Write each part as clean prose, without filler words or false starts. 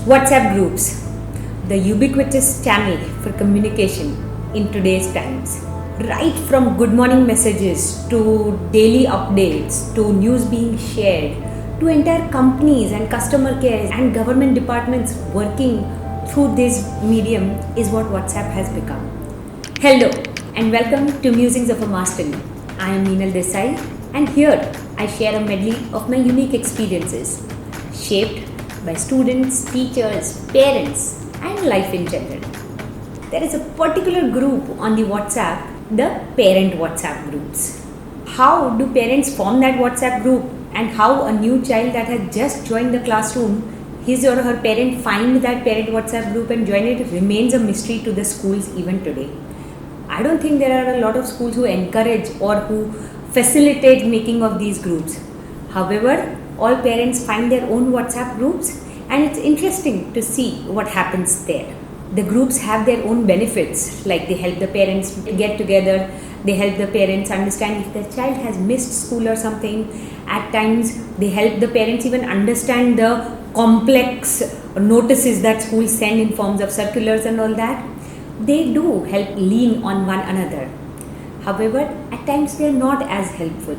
WhatsApp groups, the ubiquitous channel for communication in today's times. Right from good morning messages to daily updates to news being shared to entire companies and customer care and government departments working through this medium is what WhatsApp has become. Hello and welcome to Musings of a Mastery. I am Neenal Desai and here I share a medley of my unique experiences shaped by students, teachers, parents and life in general. There is a particular group on the WhatsApp, the parent WhatsApp groups. How do parents form that WhatsApp group and how a new child that has just joined the classroom, his or her parent find that parent WhatsApp group and join it remains a mystery to the schools even today. I don't think there are a lot of schools who encourage or who facilitate making of these groups. However, all parents find their own WhatsApp groups and it's interesting to see what happens there. The groups have their own benefits, like they help the parents get together, they help the parents understand if their child has missed school or something. At times, they help the parents even understand the complex notices that schools send in forms of circulars and all that. They do help lean on one another. However, at times they are not as helpful.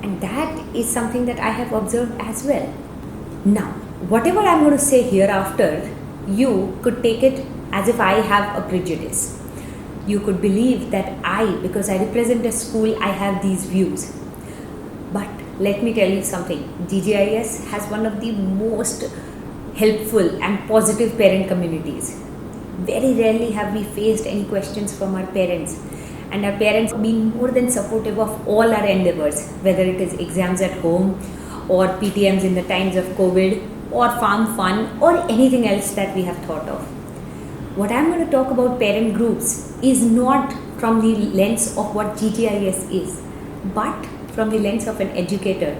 And that is something that I have observed as well. Now, whatever I'm going to say hereafter, you could take it as if I have a prejudice. You could believe that because I represent a school, I have these views. But let me tell you something. GGIS has one of the most helpful and positive parent communities. Very rarely have we faced any questions from our parents. And our parents have been more than supportive of all our endeavors, whether it is exams at home or PTMs in the times of COVID or farm fun or anything else that we have thought of. What I'm going to talk about parent groups is not from the lens of what GGIS is, but from the lens of an educator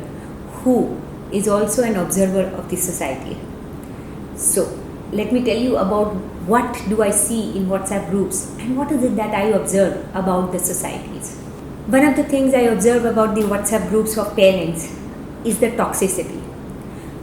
who is also an observer of the society. So, let me tell you about what do I see in WhatsApp groups and what is it that I observe about the societies. One of the things I observe about the WhatsApp groups of parents is the toxicity.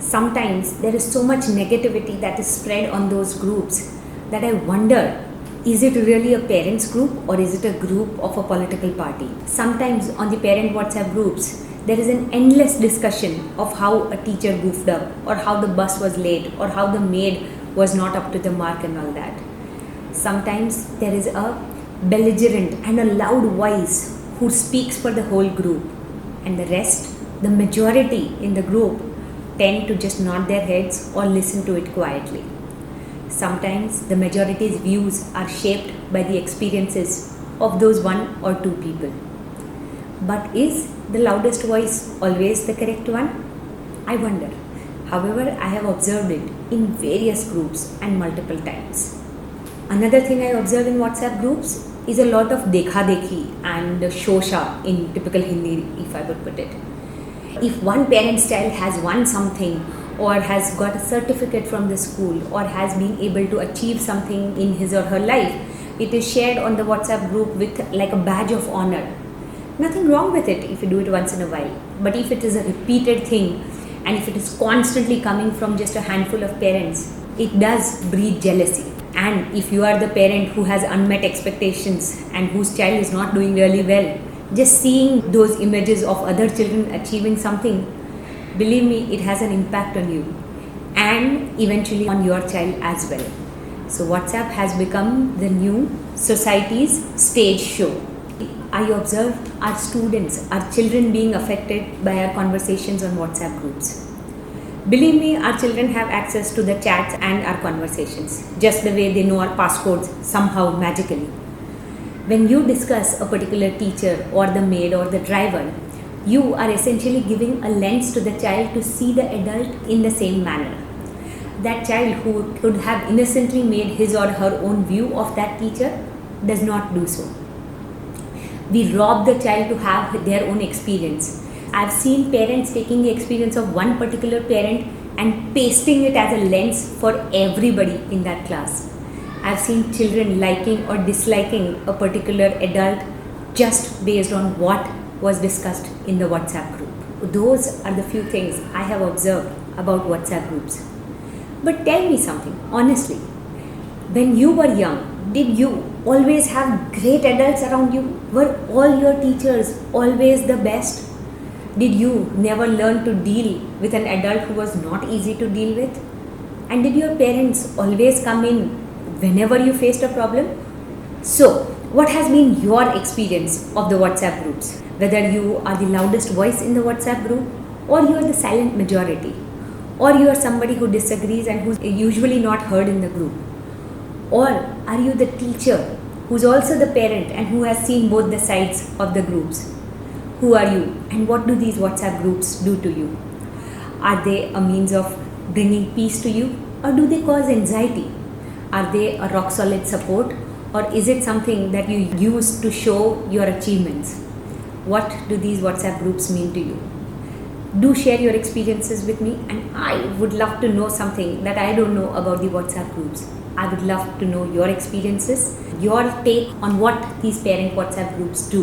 Sometimes there is so much negativity that is spread on those groups that I wonder, is it really a parents group or is it a group of a political party? Sometimes on the parent WhatsApp groups, there is an endless discussion of how a teacher goofed up or how the bus was late or how the maid was not up to the mark and all that. Sometimes there is a belligerent and a loud voice who speaks for the whole group, and the rest, the majority in the group, tend to just nod their heads or listen to it quietly. Sometimes the majority's views are shaped by the experiences of those one or two people. But is the loudest voice always the correct one? I wonder. However, I have observed it in various groups and multiple times. Another thing I observe in WhatsApp groups is a lot of dekha-dekhi and shosha in typical Hindi, if I would put it. If one parent's child has won something or has got a certificate from the school or has been able to achieve something in his or her life, it is shared on the WhatsApp group with like a badge of honor. Nothing wrong with it if you do it once in a while. But if it is a repeated thing, and if it is constantly coming from just a handful of parents, it does breed jealousy. And if you are the parent who has unmet expectations and whose child is not doing really well, just seeing those images of other children achieving something, believe me, it has an impact on you and eventually on your child as well. So WhatsApp has become the new society's stage show. I observe our students, our children being affected by our conversations on WhatsApp groups. Believe me, our children have access to the chats and our conversations, just the way they know our passcodes somehow magically. When you discuss a particular teacher or the maid or the driver, you are essentially giving a lens to the child to see the adult in the same manner. That child who could have innocently made his or her own view of that teacher does not do so. We rob the child to have their own experience. I've seen parents taking the experience of one particular parent and pasting it as a lens for everybody in that class. I've seen children liking or disliking a particular adult just based on what was discussed in the WhatsApp group. Those are the few things I have observed about WhatsApp groups. But tell me something, honestly. When you were young, did you always have great adults around you? Were all your teachers always the best? Did you never learn to deal with an adult who was not easy to deal with? And did your parents always come in whenever you faced a problem? So, what has been your experience of the WhatsApp groups? Whether you are the loudest voice in the WhatsApp group, or you are the silent majority, or you are somebody who disagrees and who's usually not heard in the group, or are you the teacher who's also the parent and who has seen both the sides of the groups? Who are you, and what do these WhatsApp groups do to you? Are they a means of bringing peace to you, or do they cause anxiety? Are they a rock solid support, or is it something that you use to show your achievements? What do these WhatsApp groups mean to you? Do share your experiences with me, and I would love to know something that I don't know about the WhatsApp groups. I would love to know your experiences, your take on what these parent WhatsApp groups do.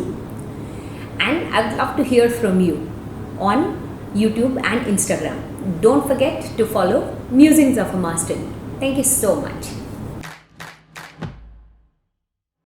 And I would love to hear from you on YouTube and Instagram. Don't forget to follow Musings of a Master. Thank you so much.